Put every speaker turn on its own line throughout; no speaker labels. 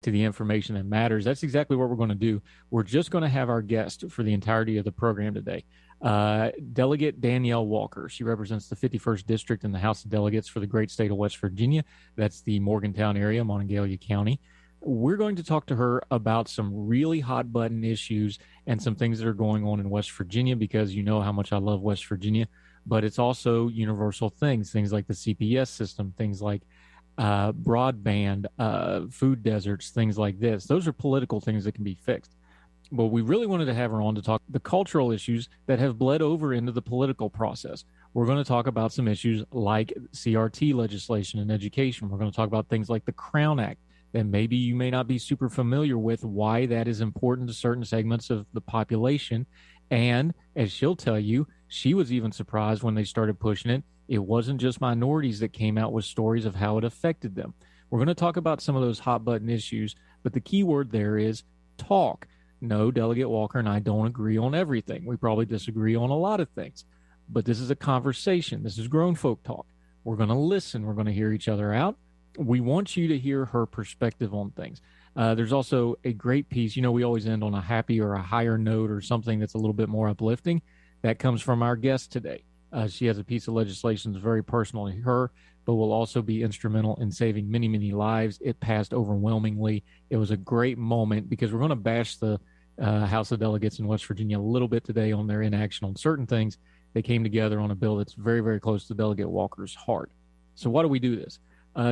to the information that matters. That's exactly what we're going to do. We're just going to have our guest for the entirety of the program today. Delegate Danielle Walker. She represents the 51st District in the House of Delegates for the great state of West Virginia. That's the Morgantown area, Monongalia County. We're going to talk to her about some really hot button issues and some things that are going on in West Virginia, because you know how much I love West Virginia, but it's also universal things like the CPS system, things like broadband, food deserts, things like this. Those are political things that can be fixed. But we really wanted to have her on to talk the cultural issues that have bled over into the political process. We're going to talk about some issues like CRT legislation in education. We're going to talk about things like the Crown Act that maybe you may not be super familiar with, why that is important to certain segments of the population. And as she'll tell you, she was even surprised when they started pushing it. It wasn't just minorities that came out with stories of how it affected them. We're going to talk about some of those hot button issues, but the key word there is talk. No, Delegate Walker and I don't agree on everything. We probably disagree on a lot of things, but this is a conversation. This is grown folk talk. We're going to listen. We're going to hear each other out. We want you to hear her perspective on things. There's also a great piece. You know, we always end on a happy or a higher note or something that's a little bit more uplifting. That comes from our guest today. She has a piece of legislation that's very personal to her, but will also be instrumental in saving many, many lives. It passed overwhelmingly. It was a great moment because we're going to bash the House of Delegates in West Virginia a little bit today on their inaction on certain things. They came together on a bill that's very, very close to Delegate Walker's heart. So why do we do this?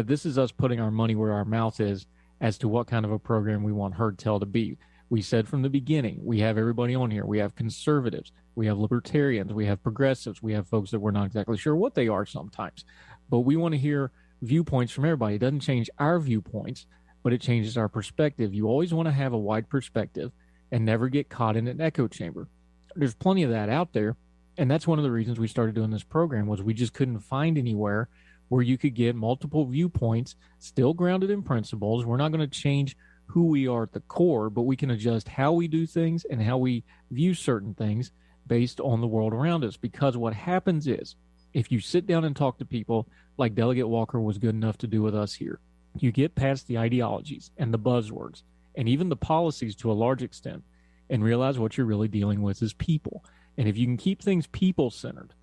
This is us putting our money where our mouth is as to what kind of a program we want Heard Tell to be. We said from the beginning, we have everybody on here. We have conservatives, we have libertarians, we have progressives, we have folks that we're not exactly sure what they are sometimes. But we want to hear viewpoints from everybody. It doesn't change our viewpoints, but it changes our perspective. You always want to have a wide perspective and never get caught in an echo chamber. There's plenty of that out there. And that's one of the reasons we started doing this program, was we just couldn't find anywhere where you could get multiple viewpoints, still grounded in principles. We're not going to change who we are at the core, but we can adjust how we do things and how we view certain things based on the world around us. Because what happens is, if you sit down and talk to people like Delegate Walker was good enough to do with us here, you get past the ideologies and the buzzwords and even the policies to a large extent and realize what you're really dealing with is people. And if you can keep things people-centered,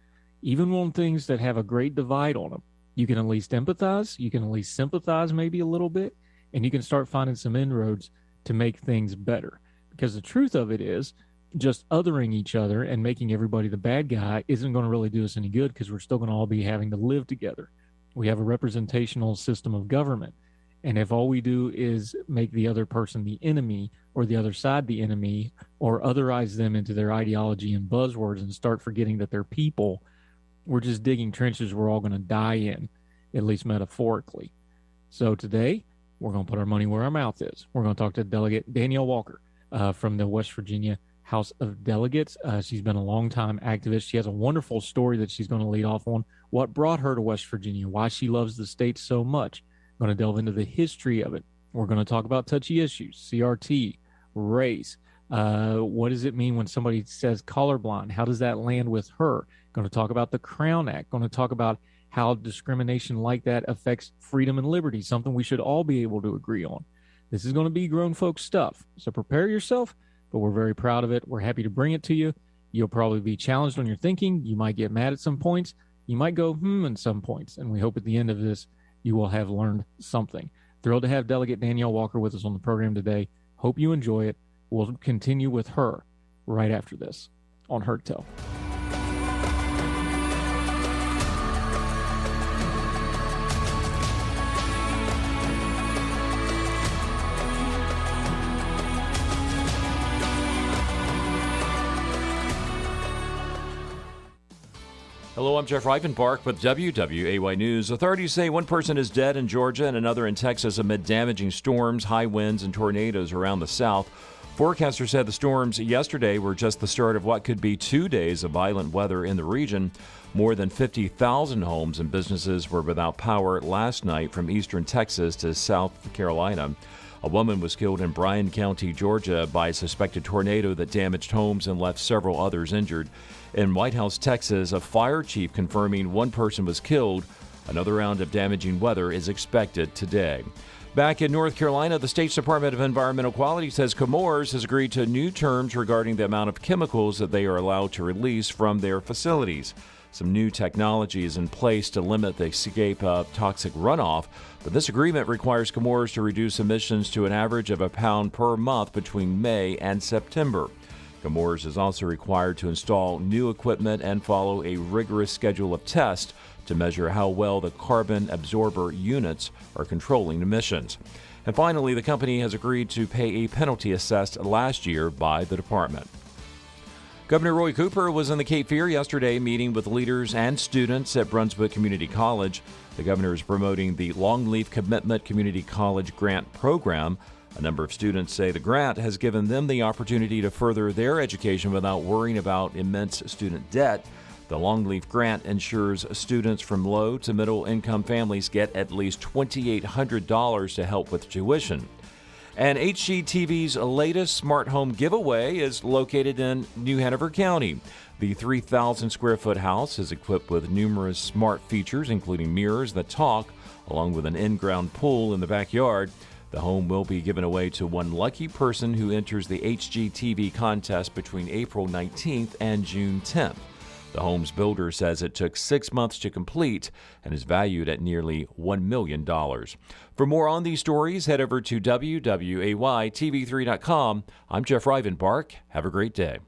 even on things that have a great divide on them, you can at least empathize, you can at least sympathize maybe a little bit, and you can start finding some inroads to make things better. Because the truth of it is, just othering each other and making everybody the bad guy isn't going to really do us any good, because we're still going to all be having to live together. We have a representational system of government. And if all we do is make the other person the enemy, or the other side the enemy, or otherize them into their ideology and buzzwords and start forgetting that they're people, we're just digging trenches we're all going to die in, at least metaphorically. So today, we're going to put our money where our mouth is. We're going to talk to Delegate Danielle Walker from the West Virginia House of Delegates. She's been a longtime activist. She has a wonderful story that she's going to lead off on, what brought her to West Virginia, why she loves the state so much. We're going to delve into the history of it. We're going to talk about touchy issues, CRT, race. What does it mean when somebody says colorblind? How does that land with her? Going to talk about the Crown Act. Going to talk about how discrimination like that affects freedom and liberty, something we should all be able to agree on. This is going to be grown folks stuff. So prepare yourself, but we're very proud of it. We're happy to bring it to you. You'll probably be challenged on your thinking. You might get mad at some points. You might go, at some points. And we hope at the end of this, you will have learned something. Thrilled to have Delegate Danielle Walker with us on the program today. Hope you enjoy it. We'll continue with her right after this on Heard Tell.
Hello, I'm Jeff Reifenbark with WWAY News. Authorities say one person is dead in Georgia and another in Texas amid damaging storms, high winds, and tornadoes around the South. Forecasters said the storms yesterday were just the start of what could be 2 days of violent weather in the region. More than 50,000 homes and businesses were without power last night from eastern Texas to South Carolina. A woman was killed in Bryan County, Georgia, by a suspected tornado that damaged homes and left several others injured. In White House, Texas, a fire chief confirming one person was killed. Another round of damaging weather is expected today. Back in North Carolina, the State's Department of Environmental Quality says Chemours has agreed to new terms regarding the amount of chemicals that they are allowed to release from their facilities. Some new technology is in place to limit the escape of toxic runoff, but this agreement requires Chemours to reduce emissions to an average of a pound per month between May and September. Chemours is also required to install new equipment and follow a rigorous schedule of tests to measure how well the carbon absorber units are controlling emissions. And finally, the company has agreed to pay a penalty assessed last year by the department. Governor Roy Cooper was in the Cape Fear yesterday meeting with leaders and students at Brunswick Community College. The governor is promoting the Longleaf Commitment Community College Grant Program. A number of students say the grant has given them the opportunity to further their education without worrying about immense student debt. The Longleaf Grant ensures students from low to middle income families get at least $2,800 to help with tuition. And HGTV's latest smart home giveaway is located in New Hanover County. The 3,000 square foot house is equipped with numerous smart features, including mirrors that talk, along with an in-ground pool in the backyard. The home will be given away to one lucky person who enters the HGTV contest between April 19th and June 10th. The home's builder says it took 6 months to complete and is valued at nearly $1 million. For more on these stories, head over to WWAYTV3.com. I'm Jeff Rivenbark. Have a great day.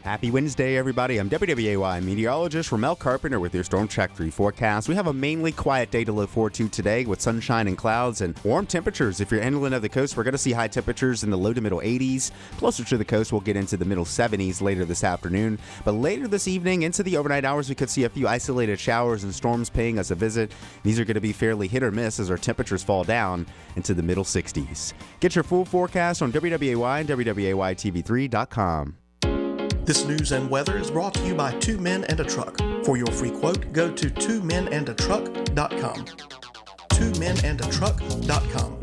Happy Wednesday, everybody. I'm WWAY meteorologist Ramel Carpenter with your Storm Track 3 forecast. We have a mainly quiet day to look forward to today with sunshine and clouds and warm temperatures. If you're inland of the coast, we're going to see high temperatures in the low to middle 80s. Closer to the coast, we'll get into the middle 70s later this afternoon. But later this evening, into the overnight hours, we could see a few isolated showers and storms paying us a visit. These are going to be fairly hit or miss as our temperatures fall down into the middle 60s. Get your full forecast on WWAY and WWAYTV3.com.
This news and weather is brought to you by Two Men and a Truck. For your free quote, go to twomenandatruck.com. twomenandatruck.com.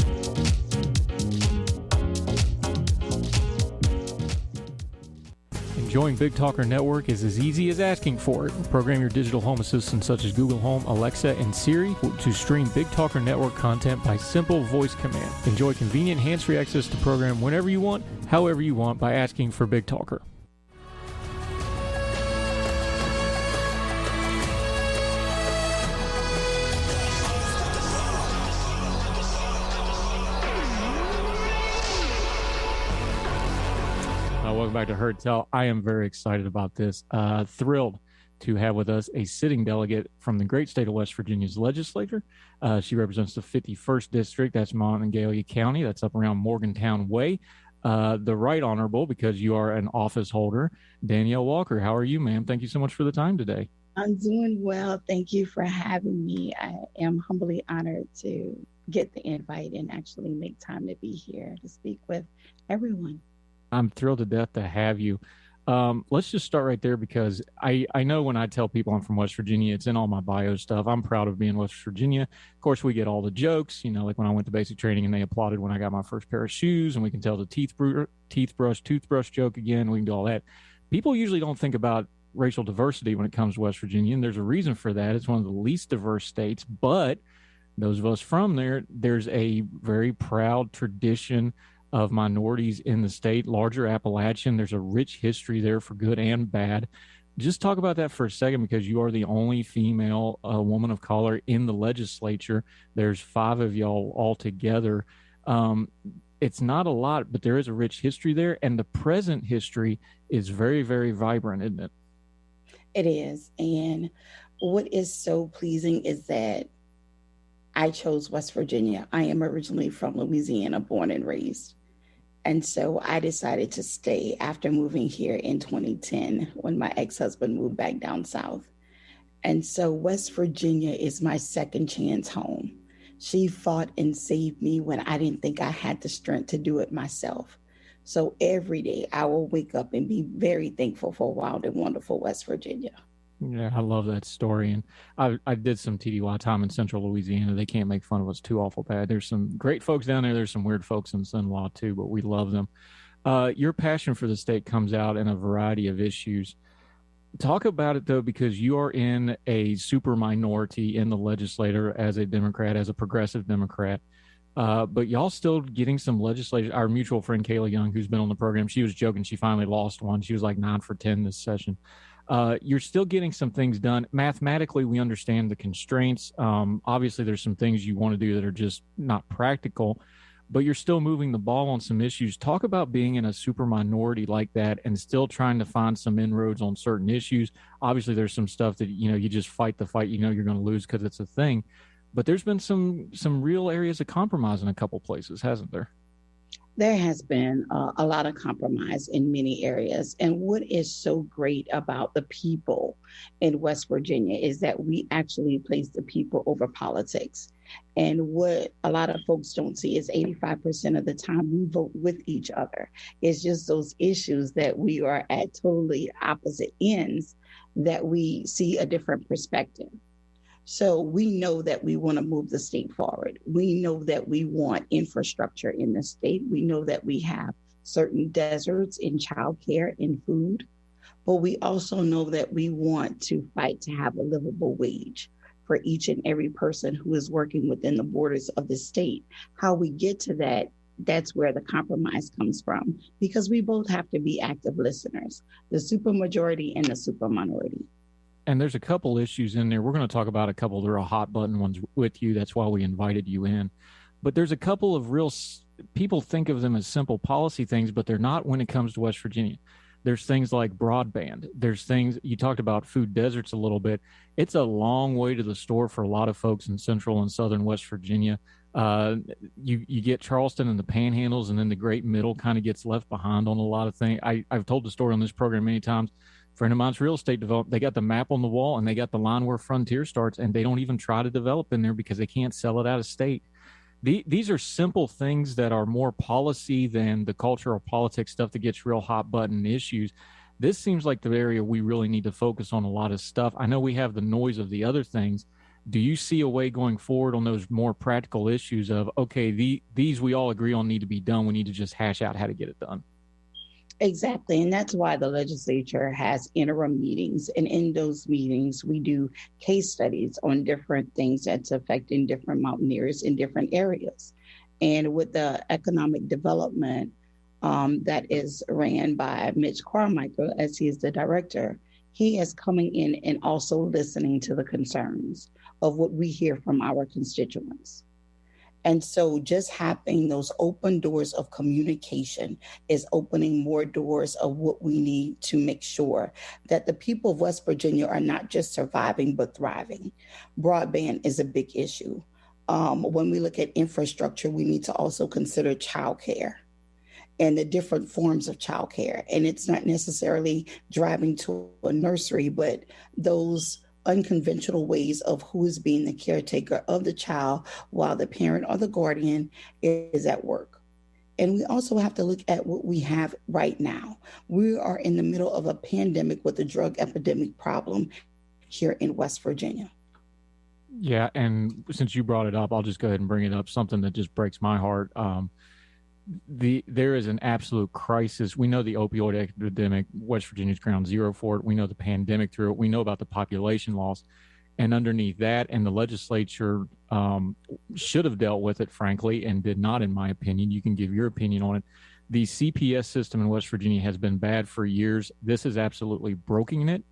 Enjoying Big Talker Network is as easy as asking for it. Program your digital home assistants such as Google Home, Alexa, and Siri to stream Big Talker Network content by simple voice command. Enjoy convenient hands-free access to the program whenever you want, however you want, by asking for Big Talker. Welcome back to Heard Tell. I am very excited about this. Thrilled to have with us a sitting delegate from the great state of West Virginia's legislature. She represents the 51st District. That's Monongalia County. That's up around Morgantown Way. The Right Honorable, because you are an office holder, Danielle Walker. How are you, ma'am? Thank you so much for the time today.
I'm doing well. Thank you for having me. I am humbly honored to get the invite and actually make time to be here to speak with everyone.
I'm thrilled to death to have you. Let's just start right there because I know when I tell people I'm from West Virginia, it's in all my bio stuff. I'm proud of being West Virginia. Of course, we get all the jokes, like when I went to basic training and they applauded when I got my first pair of shoes, and we can tell the toothbrush joke again. We can do all that. People usually don't think about racial diversity when it comes to West Virginia, and there's a reason for that. It's one of the least diverse states, but those of us from there, there's a very proud tradition of minorities in the state, larger Appalachian. There's a rich history there for good and bad. Just talk about that for a second, because you are the only female woman of color in the legislature. There's 5 of y'all all together. It's not a lot, but there is a rich history there, and the present history is very, very vibrant, isn't it?
It is. And what is so pleasing is that I chose West Virginia. I am originally from Louisiana, born and raised. And so I decided to stay after moving here in 2010 when my ex-husband moved back down south. And so West Virginia is my second chance home. She fought and saved me when I didn't think I had the strength to do it myself. So every day I will wake up and be very thankful for wild and wonderful West Virginia.
Yeah, I love that story. And I did some TDY time in central Louisiana. They can't make fun of us too awful bad. There's some great folks down there. There's some weird folks in Sunlaw too, but we love them. Your passion for the state comes out in a variety of issues. Talk about it, though, because you are in a super minority in the legislature as a Democrat, as a progressive Democrat. But y'all still getting some legislation. Our mutual friend Kayla Young, who's been on the program, she was joking. She finally lost one. She was like 9 for 10 this session. You're still getting some things done. Mathematically, we understand the constraints. Obviously, there's some things you want to do that are just not practical, but you're still moving the ball on some issues. Talk about being in a super minority like that and still trying to find some inroads on certain issues. Obviously, there's some stuff that, you just fight the fight, you're going to lose because it's a thing. But there's been some real areas of compromise in a couple places, hasn't there?
There has been a lot of compromise in many areas. And what is so great about the people in West Virginia is that we actually place the people over politics. And what a lot of folks don't see is 85% of the time we vote with each other. It's just those issues that we are at totally opposite ends that we see a different perspective. So we know that we want to move the state forward. We know that we want infrastructure in the state. We know that we have certain deserts in childcare, in food, but we also know that we want to fight to have a livable wage for each and every person who is working within the borders of the state. How we get to that, that's where the compromise comes from, because we both have to be active listeners, the supermajority and the super minority.
And there's a couple issues in there. We're going to talk about a couple of the real hot button ones with you. That's why we invited you in. But there's a couple of people think of them as simple policy things, but they're not when it comes to West Virginia. There's things like broadband. There's things, you talked about food deserts a little bit. It's a long way to the store for a lot of folks in central and southern West Virginia. You get Charleston and the panhandles, and then the great middle kind of gets left behind on a lot of things. I've told the story on this program many times. Friend of mine's real estate development, they got the map on the wall and they got the line where Frontier starts, and they don't even try to develop in there because they can't sell it out of state. These are simple things that are more policy than the culture or politics stuff that gets real hot button issues. This seems like the area we really need to focus on a lot of stuff. I know we have the noise of the other things. Do you see a way going forward on those more practical issues of, okay, these we all agree on need to be done. We need to just hash out how to get it done?
Exactly. And that's why the legislature has interim meetings. And in those meetings, we do case studies on different things that's affecting different mountaineers in different areas. And with the economic development that is ran by Mitch Carmichael, as he is the director, he is coming in and also listening to the concerns of what we hear from our constituents. And so just having those open doors of communication is opening more doors of what we need to make sure that the people of West Virginia are not just surviving, but thriving. Broadband is a big issue. When we look at infrastructure, we need to also consider childcare and the different forms of childcare. And it's not necessarily driving to a nursery, but those unconventional ways of who is being the caretaker of the child while the parent or the guardian is at work. And we also have to look at what we have right now. We are in the middle of a pandemic with a drug epidemic problem here in West Virginia.
Yeah, and since you brought it up, I'll just go ahead and bring it up. Something that just breaks my heart. There is an absolute crisis. We know the opioid epidemic, West Virginia's ground zero for it. We know the pandemic through it. We know about the population loss. And underneath that, and the legislature should have dealt with it, frankly, and did not, in my opinion. You can give your opinion on it. The CPS system in West Virginia has been bad for years. This is absolutely broken it.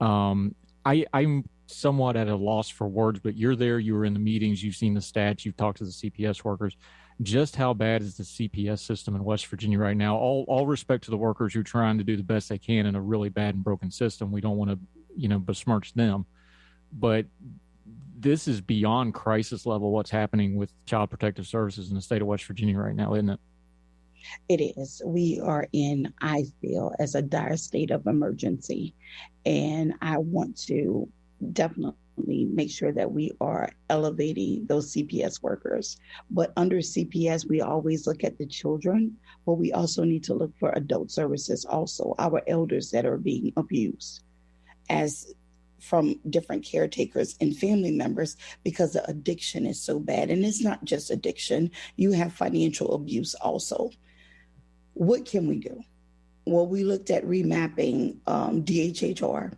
I'm somewhat at a loss for words, but you're there. You were in the meetings. You've seen the stats. You've talked to the CPS workers. Just how bad is the CPS system in West Virginia right now? All respect to the workers who are trying to do the best they can in a really bad and broken system. We don't want to, besmirch them. But this is beyond crisis level what's happening with Child Protective Services in the state of West Virginia right now, isn't it?
It is. We are in, I feel, as a dire state of emergency. And I want to definitely make sure that we are elevating those CPS workers. But under CPS, we always look at the children, but we also need to look for adult services also, our elders that are being abused as from different caretakers and family members, because the addiction is so bad. And it's not just addiction. You have financial abuse also. What can we do? Well, we looked at remapping DHHR.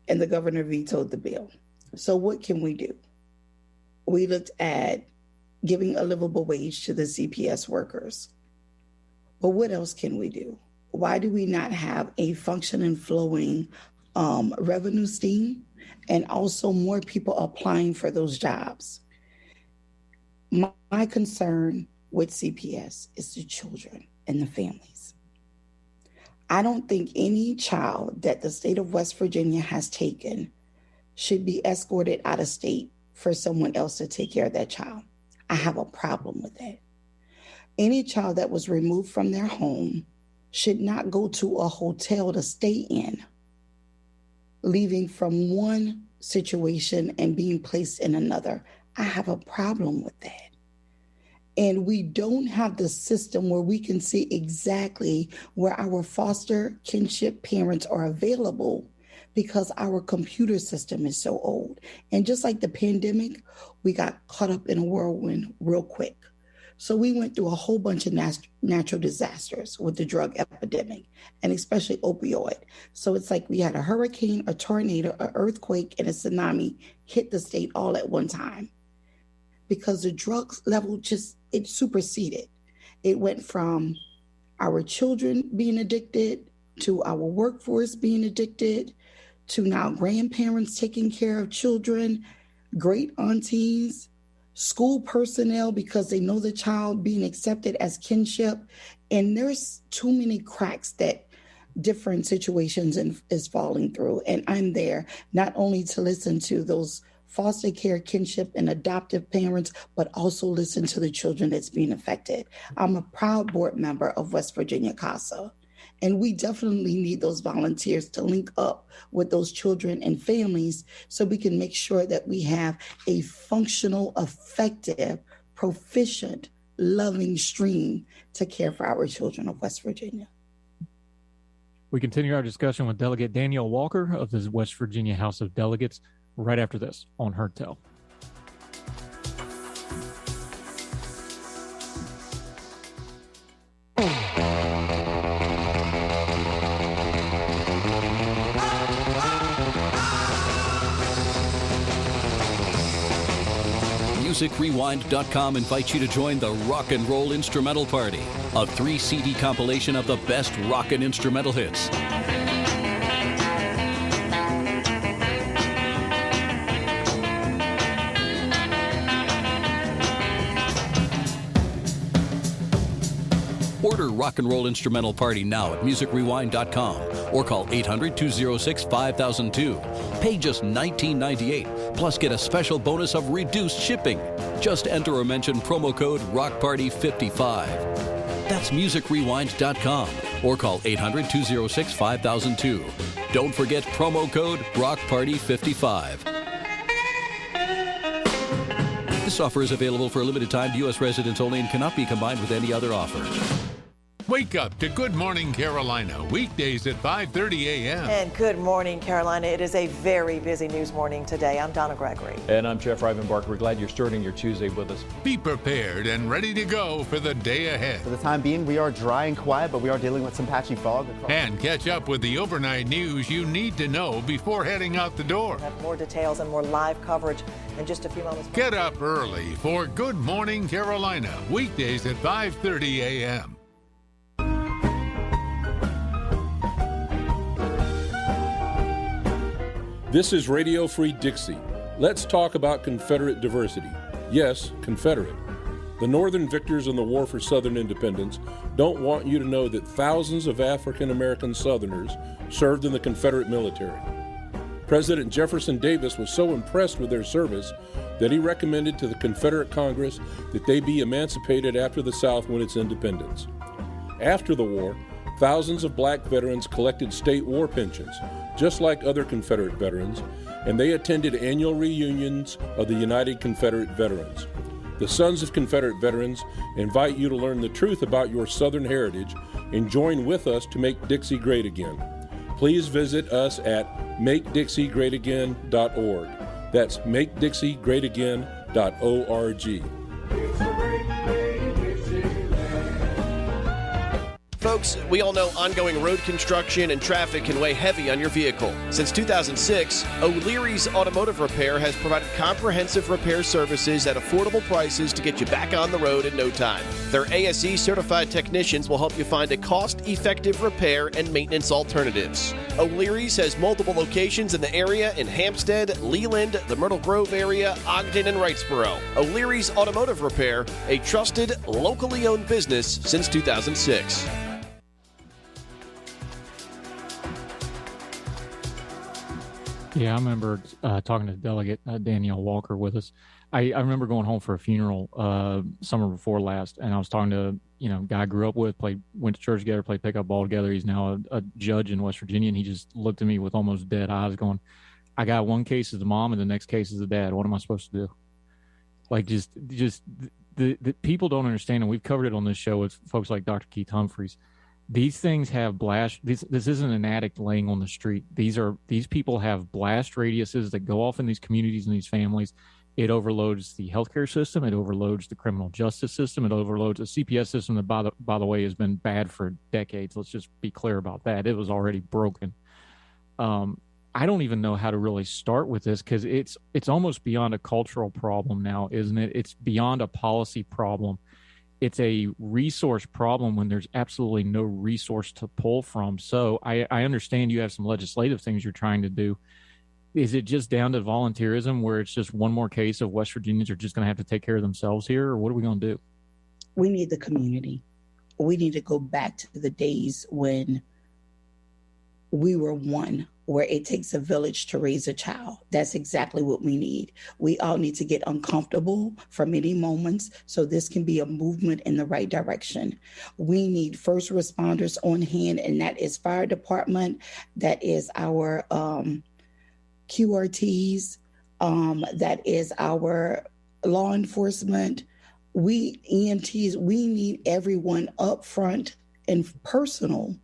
and the governor vetoed the bill. So what can we do? We looked at giving a livable wage to the CPS workers. But what else can we do? Why do we not have a functioning, flowing revenue stream and also more people applying for those jobs? My concern with CPS is the children and the families. I don't think any child that the state of West Virginia has taken should be escorted out of state for someone else to take care of that child. I have a problem with that. Any child that was removed from their home should not go to a hotel to stay in, leaving from one situation and being placed in another. I have a problem with that. And we don't have the system where we can see exactly where our foster kinship parents are available because our computer system is so old. And just like the pandemic, we got caught up in a whirlwind real quick. So we went through a whole bunch of natural disasters with the drug epidemic, and especially opioid. So it's like we had a hurricane, a tornado, an earthquake, and a tsunami hit the state all at one time because the drugs level it superseded. It went from our children being addicted to our workforce being addicted to now grandparents taking care of children, great aunties, school personnel because they know the child being accepted as kinship. And there's too many cracks that different situations is falling through. And I'm there not only to listen to those foster care, kinship, and adoptive parents, but also listen to the children that's being affected. I'm a proud board member of West Virginia CASA. And we definitely need those volunteers to link up with those children and families so we can make sure that we have a functional, effective, proficient, loving stream to care for our children of West Virginia.
We continue our discussion with Delegate Danielle Walker of the West Virginia House of Delegates right after this on Heard Tell.
MusicRewind.com invites you to join the Rock and Roll Instrumental Party, a 3-CD compilation of the best rock and instrumental hits. Order Rock and Roll Instrumental Party now at MusicRewind.com or call 800-206-5002. Pay just $19.98, plus get a special bonus of reduced shipping. Just enter or mention promo code ROCKPARTY55. That's MusicRewind.com or call 800-206-5002. Don't forget promo code ROCKPARTY55. This offer is available for a limited time to U.S. residents only and cannot be combined with any other offer.
Wake up to Good Morning Carolina, weekdays at 5:30 a.m.
And Good Morning Carolina. It is a very busy news morning today. I'm Donna Gregory.
And I'm Jeff Rivenbark. We're glad you're starting your Tuesday with us.
Be prepared and ready to go for the day ahead.
For the time being, we are dry and quiet, but we are dealing with some patchy fog.
And catch up with the overnight news you need to know before heading out the door.
We'll have more details and more live coverage in just a few moments.
Get up early for Good Morning Carolina, weekdays at 5:30 a.m.
This is Radio Free Dixie. Let's talk about Confederate diversity. Yes, Confederate. The Northern victors in the War for Southern Independence don't want you to know that thousands of African American Southerners served in the Confederate military. President Jefferson Davis was so impressed with their service that he recommended to the Confederate Congress that they be emancipated after the South won its independence. After the war, thousands of black veterans collected state war pensions, just like other Confederate veterans, and they attended annual reunions of the United Confederate Veterans. The Sons of Confederate Veterans invite you to learn the truth about your Southern heritage and join with us to make Dixie great again. Please visit us at MakeDixieGreatAgain.org. That's MakeDixieGreatAgain.org.
Folks, we all know ongoing road construction and traffic can weigh heavy on your vehicle. Since 2006, O'Leary's Automotive Repair has provided comprehensive repair services at affordable prices to get you back on the road in no time. Their ASE certified technicians will help you find a cost-effective repair and maintenance alternatives. O'Leary's has multiple locations in the area in Hampstead, Leland, the Myrtle Grove area, Ogden, and Wrightsboro. O'Leary's Automotive Repair, a trusted, locally owned business since 2006.
Yeah, I remember talking to Delegate Danielle Walker with us. I remember going home for a funeral summer before last, and I was talking to a guy I grew up with, went to church together, played pickup ball together. He's now a judge in West Virginia, and he just looked at me with almost dead eyes going, I got one case as the mom and the next case as the dad. What am I supposed to do? Like, just the people don't understand, and we've covered it on this show with folks like Dr. Keith Humphreys. These things have blast. This isn't an addict laying on the street. These people have blast radiuses that go off in these communities and these families. It overloads the healthcare system. It overloads the criminal justice system. It overloads a CPS system that, by the way, has been bad for decades. Let's just be clear about that. It was already broken. I don't even know how to really start with this because it's almost beyond a cultural problem now, isn't it? It's beyond a policy problem. It's a resource problem when there's absolutely no resource to pull from. So I understand you have some legislative things you're trying to do. Is it just down to volunteerism where it's just one more case of West Virginians are just going to have to take care of themselves here? Or what are we going to do?
We need the community. We need to go back to the days when we were one, where it takes a village to raise a child. That's exactly what we need. We all need to get uncomfortable for many moments so this can be a movement in the right direction. We need first responders on hand, and that is fire department, that is our QRTs, that is our law enforcement, EMTs. We need everyone up front and personal.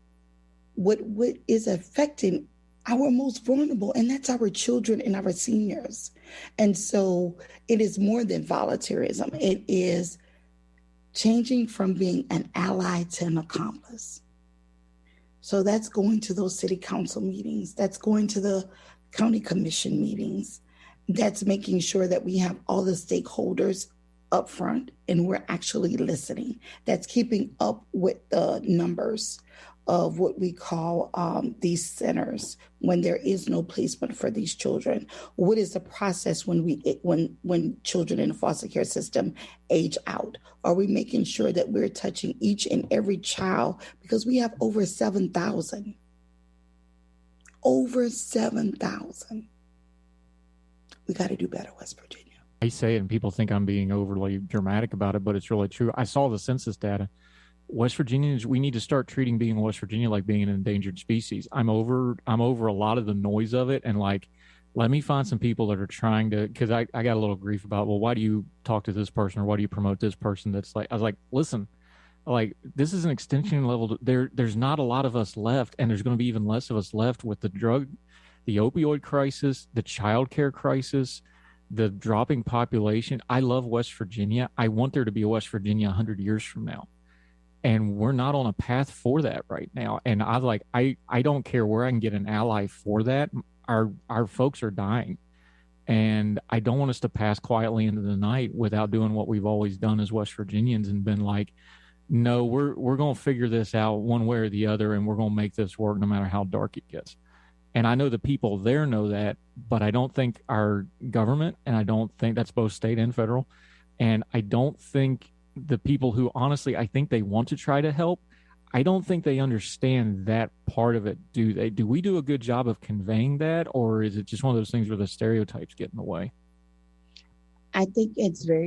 What is affecting our most vulnerable, and that's our children and our seniors. And so it is more than volunteerism. It is changing from being an ally to an accomplice. So that's going to those city council meetings. That's going to the county commission meetings. That's making sure that we have all the stakeholders up front and we're actually listening. That's keeping up with the numbers of what we call these centers when there is no placement for these children. What is the process when children in the foster care system age out? Are we making sure that we're touching each and every child? Because we have over 7,000. Over 7,000. We got to do better, West Virginia.
I say it and people think I'm being overly dramatic about it, but it's really true. I saw the census data. West Virginians, we need to start treating being West Virginia like being an endangered species. I'm over a lot of the noise of it, and let me find some people that are trying to, because I got a little grief about, well, why do you talk to this person or why do you promote this person? That's like, I was like, listen, this is an extension level. There's not a lot of us left, and there's going to be even less of us left with the opioid crisis, the child care crisis, the dropping population. I love West Virginia. I want there to be a West Virginia 100 years from now. And we're not on a path for that right now. And I don't care where I can get an ally for that. Our folks are dying. And I don't want us to pass quietly into the night without doing what we've always done as West Virginians and been like, no, we're going to figure this out one way or the other, and we're going to make this work no matter how dark it gets. And I know the people there know that, but I don't think our government, and I don't think that's both state and federal, and I don't think the people who honestly, I think they want to try to help, I don't think they understand that part of it. Do they? Do we do a good job of conveying that, or is it just one of those things where the stereotypes get in the way?
I think it's very